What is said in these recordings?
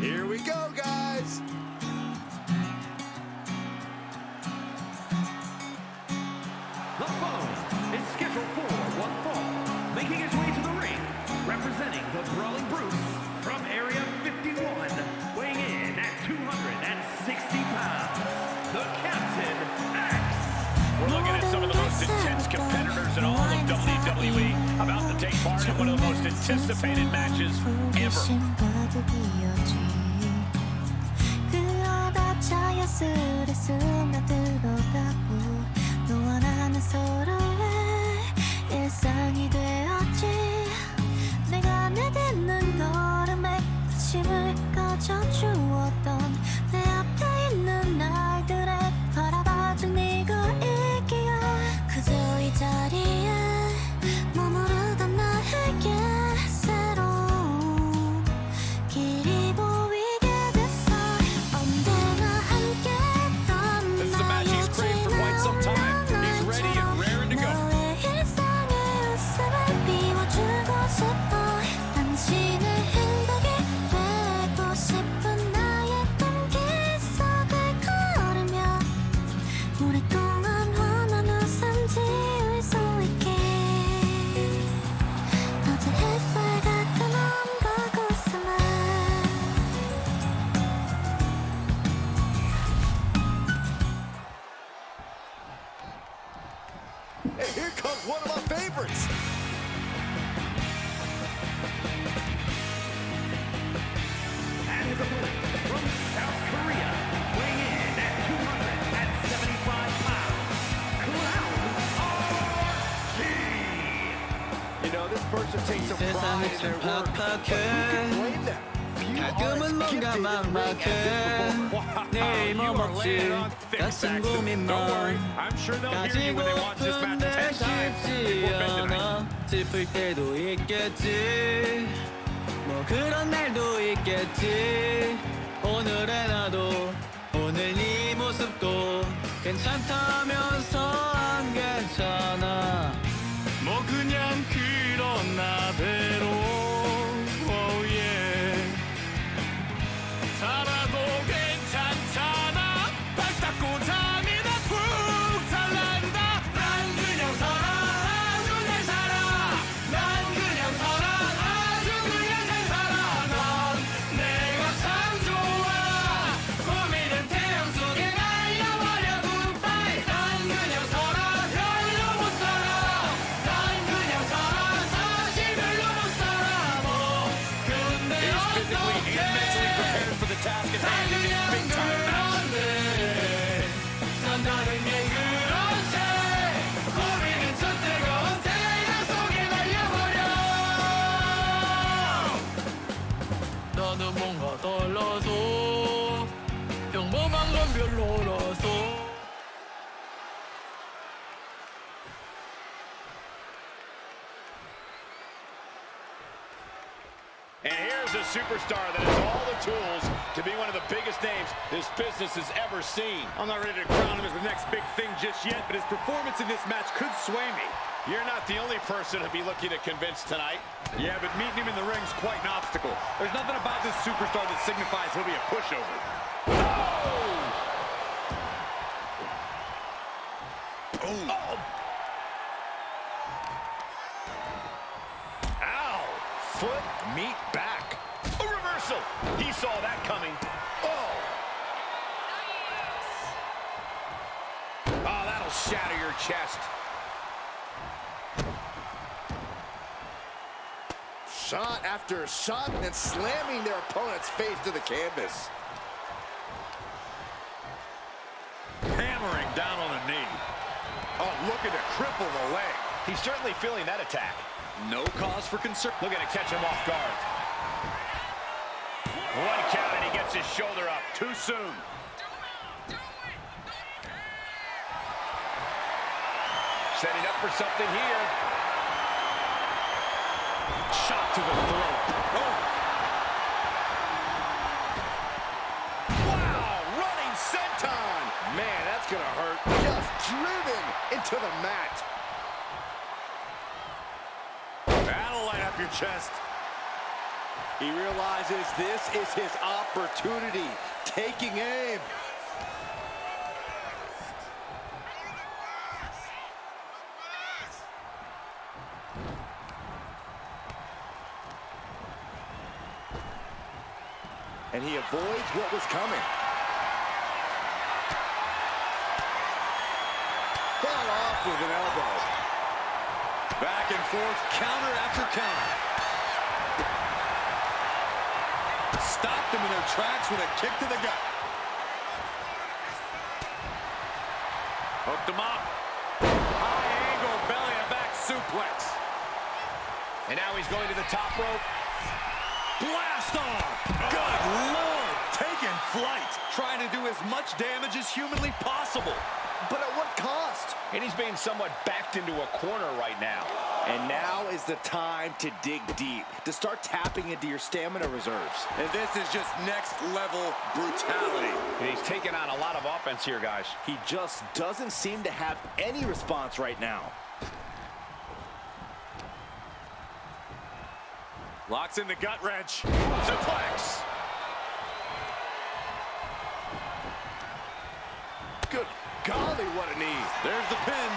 Here we go, guys. The following is scheduled for one fall, making his way to the ring, representing the Brawling Brutes from Area 51, weighing in at 260 pounds, the Captain X. We're looking at some of the most intense competitors in all of WWE, about to take part in one of the most anticipated matches ever. 너와 나는 서로의 일상이 되었지. 내가 내딛는 걸음에 힘을 가져주었던 내 앞에 있는 날들에 바라봐준 네가 있기에 그저 이 자리에 머무르던 나에게 새로운 길이 보이게 됐어. 언제나 함께했던 This is a match he's craved for quite some time. He's ready and raring to go. 너의 일상의 웃음을 비워주고 싶어. 당신의 행복이 되고 싶은 나의 꿈길 속을 걸으며 오랫동안 환한 웃음 지을 수 있게. 어제 햇살 같은 온갖 웃음을 And here comes one of my favorites. And his opponent from South Korea, weighing in at 275 pounds, Clown RG. You know, this person takes some pride in their work. But who can blame them? You are 가끔은 as 뭔가 gifted in the ring as 막막해. ever. 내일 뭐 You are 먹지 laying on thick, 같은 Saxon. Don't worry, 고민만 I'm sure they'll hear you when they watch this match 가지고픈데 10 times 쉽지 before bed tonight. 않아 슬플 때도 있겠지 뭐 그런 날도 있겠지 오늘의 나도 오늘 네 모습도 괜찮다면서 안 괜찮아 뭐 그냥 그런 나대로 oh yeah. 살아도 괜찮잖아 발 닦고 잠이나 푹 잘난다 난 그냥 살아 아주 잘 살아 난 그냥 살아 아주 그냥 잘 살아 넌 내가 참 좋아 고민은 태양 속에 날려버려 굿바이 난 그냥 살아 별로 못 살아 난 그냥 살아 사실 별로 못 살아 뭐 근데 He's physically and mentally prepared for the task at hand in this big-time match. 산다는 게 그렇지 고민은 저 뜨거운 태양 속에 날려버려 나는 뭔가 달라서 평범한 건 별로라서 And here's a superstar that has all the tools to be one of the biggest names this business has ever seen. I'm not ready to crown him as the next big thing just yet, but his performance in this match could sway me. You're not the only person to be looking to convince tonight. Yeah, but meeting him in the ring's quite an obstacle. There's nothing about this superstar that signifies he'll be a pushover. Oh! Ow! Foot, meet back. A reversal. He saw that coming. Oh! Oh, that'll shatter your chest. Shot after shot and slamming their opponent's face to the canvas. Hammering down on the knee. Oh, looking to cripple the leg. He's certainly feeling that attack. No cause for concern. Looking to catch him off guard. One count and he gets his shoulder up too soon. Setting up for something here. Shot to the throat. Oh. Wow, running senton. Man, that's gonna hurt. Just driven into the mat. That'll light up your chest. He realizes this is his opportunity. Taking aim. And he avoids what was coming. Fought off with an elbow. Back and forth, counter after counter. Stopped them in their tracks with a kick to the gut. Hooked him up. High angle belly to back suplex. And now he's going to the top rope. Blast off! Good Lord! Taking flight. Trying to do as much damage as humanly possible. But at what cost? And he's being somewhat backed into a corner right now. And now is the time to dig deep, to start tapping into your stamina reserves. And this is just next level brutality. And he's taking on a lot of offense here, guys. He just doesn't seem to have any response right now. Locks in the gut wrench. Suplex! Good golly, what a knee. There's the pin.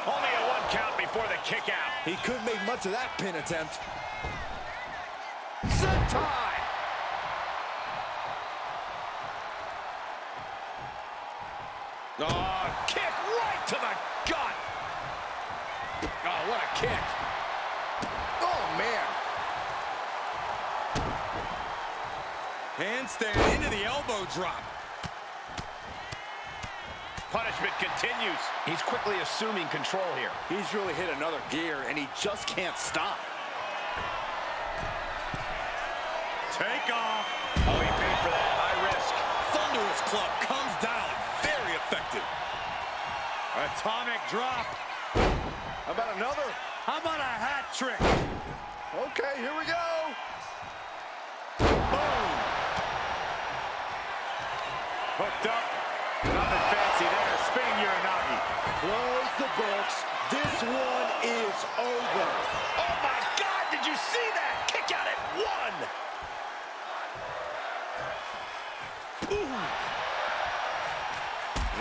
Only a 1 count before the kick out. He couldn't make much of that pin attempt. Sentai! Oh, kick right to the gut. Oh, what a kick. Oh, man. Handstand into the elbow drop. Punishment continues. He's quickly assuming control here. He's really hit another gear, and he just can't stop. Take off. Oh, he paid for that. High risk. Thunderous club comes down. Very effective. Atomic drop. How about another? How about a hat trick? Okay, here we go. Boom. Hooked up. Nothing fancy there. Spinning Uranagi. Close the books. This one is over. Oh, my God. Did you see that? Kick out at 1. Ooh.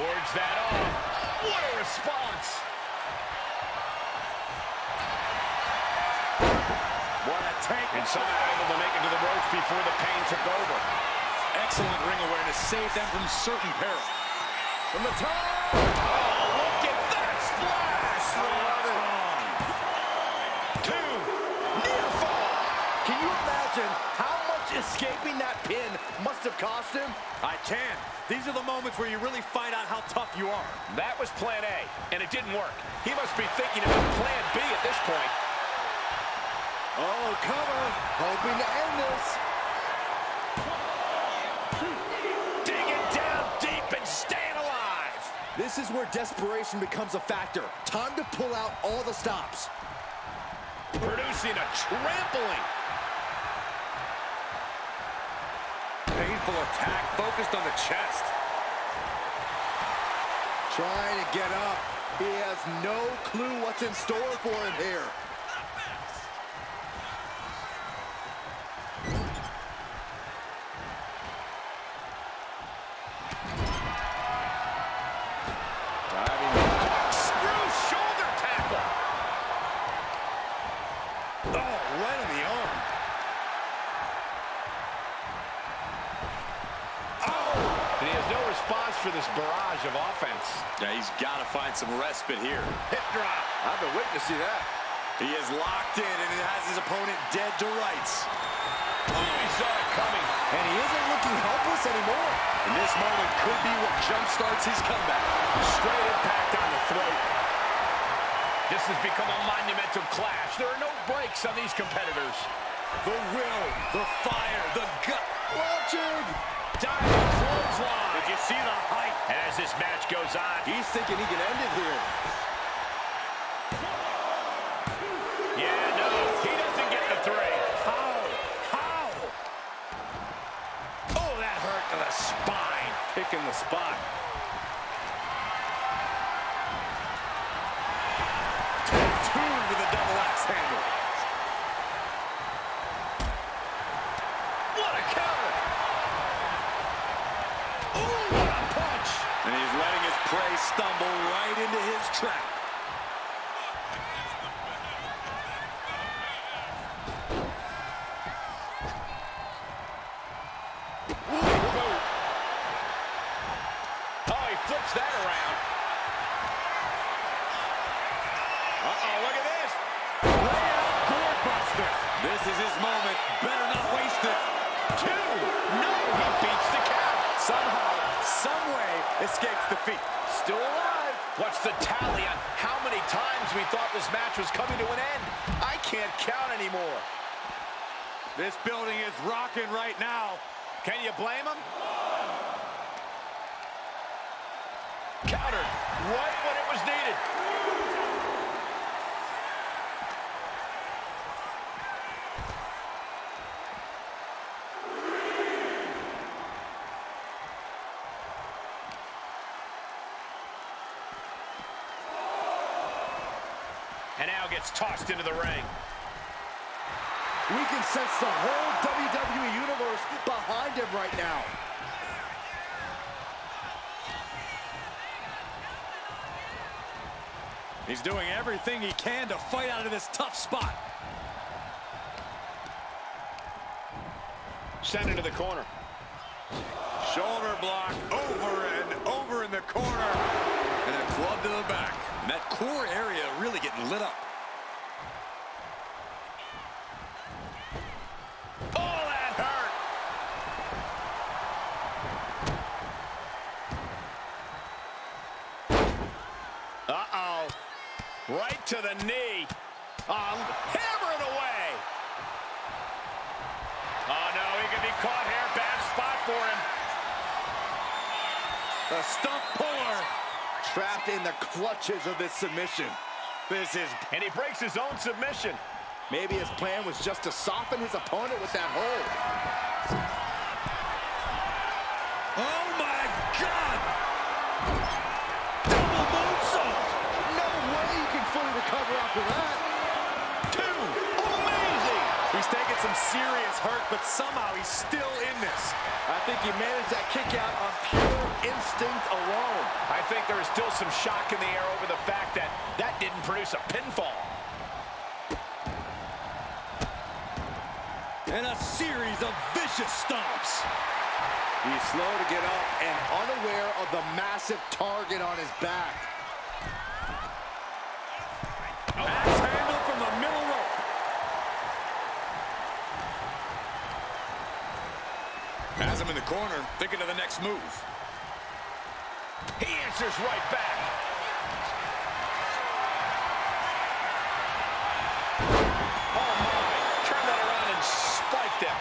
Wards that off. What a response. What a take. And somehow able to make it to the ropes before the pain took over. Excellent ring awareness. Saved them from certain peril. From the top. Oh, look at that splash. Two. Near fall. Can you imagine how much escaping that pin must have cost him? I can. These are the moments where you really find out how tough you are. That was plan A, and it didn't work. He must be thinking about plan B at this point. Oh, cover. Hoping to end this. Digging down deep and staying alive. This is where desperation becomes a factor. Time to pull out all the stops. Producing a trampling. Painful attack focused on the chest. Trying to get up. He has no clue what's in store for him here. Screw shoulder tackle. Oh, right in the arm. And he has no response for this barrage of offense. Yeah, he's got to find some respite here. Hip drop. I've been waiting to see that. He is locked in and it has his opponent dead to rights. Oh, he saw it coming. And he isn't looking helpless anymore. And this moment could be what jumpstarts his comeback. Straight impact on the throat. This has become a monumental clash. There are no breaks on these competitors. The will, the fire, the gut. Watching. Diving clothesline. Did you see the height? And as this match goes on, He's thinking he can end it here. yeah, no, he doesn't get the 3. How? Oh, that hurt to the spine. Picking the spot. Tuned with a double axe handle. stumble right into his trap. Oh, he flips that around. Uh-oh, look at this. Layout doorbuster. This is his moment. Better not waste it. 2. No, he beats the count. Somehow, some way, escapes defeat. Still alive. What's the tally on how many times we thought this match was coming to an end? I can't count anymore. This building is rocking right now. Can you blame him? Countered right when it was needed. And now gets tossed into the ring. We can sense the whole WWE Universe behind him right now. He's doing everything he can to fight out of this tough spot. Sent into the corner. Shoulder block over and over in the corner. And a club to the back. And that core area really getting lit up. Oh, that hurt. Uh-oh. Right to the knee. Hammering away. Oh, no, he could be caught here. Bad spot for him. The stump puller. Trapped in the clutches of this submission. And he breaks his own submission. Maybe his plan was just to soften his opponent with that hold. Oh my God! Double moonsault! No way you can fully recover after that. 2. Amazing. He's taking some serious hurt, but somehow he's still in this. I think he managed that kick out on pure instinct alone. I think there is still some shock in the air over the fact that that didn't produce a pinfall. And a series of vicious stomps. He's slow to get up and unaware of the massive target on his back. Axe handle from the middle rope. Has him in the corner, thinking of the next move. He answers right back. Oh my, turn that around and spiked him.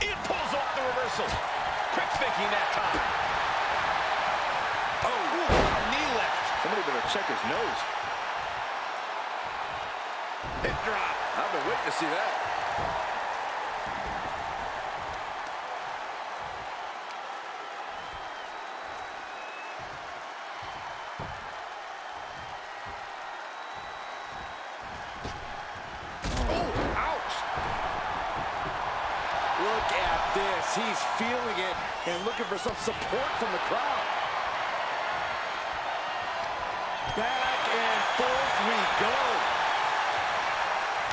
It pulls off the reversal. Quick thinking that time. Oh, knee left. Somebody better check his nose. Hip drop. I've been waiting to see that. Look at this. He's feeling it and looking for some support from the crowd. Back and forth we go.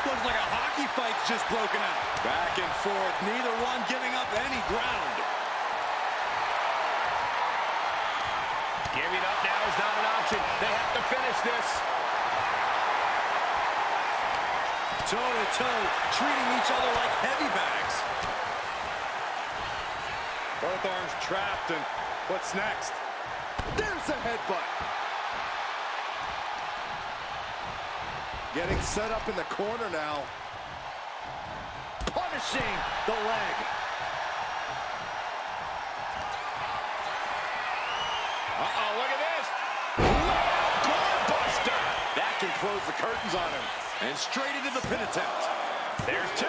Looks like a hockey fight's just broken out. Back and forth, neither one giving up any ground. Giving up now is not an option. They have to finish this. Toe-to-toe, treating each other like heavy bags. Both arms trapped, and what's next? There's a headbutt. Getting set up in the corner now. Punishing the leg. Uh-oh, look at this. Doorbuster. That can close the curtains on him. And straight into the pin attempt. There's 2.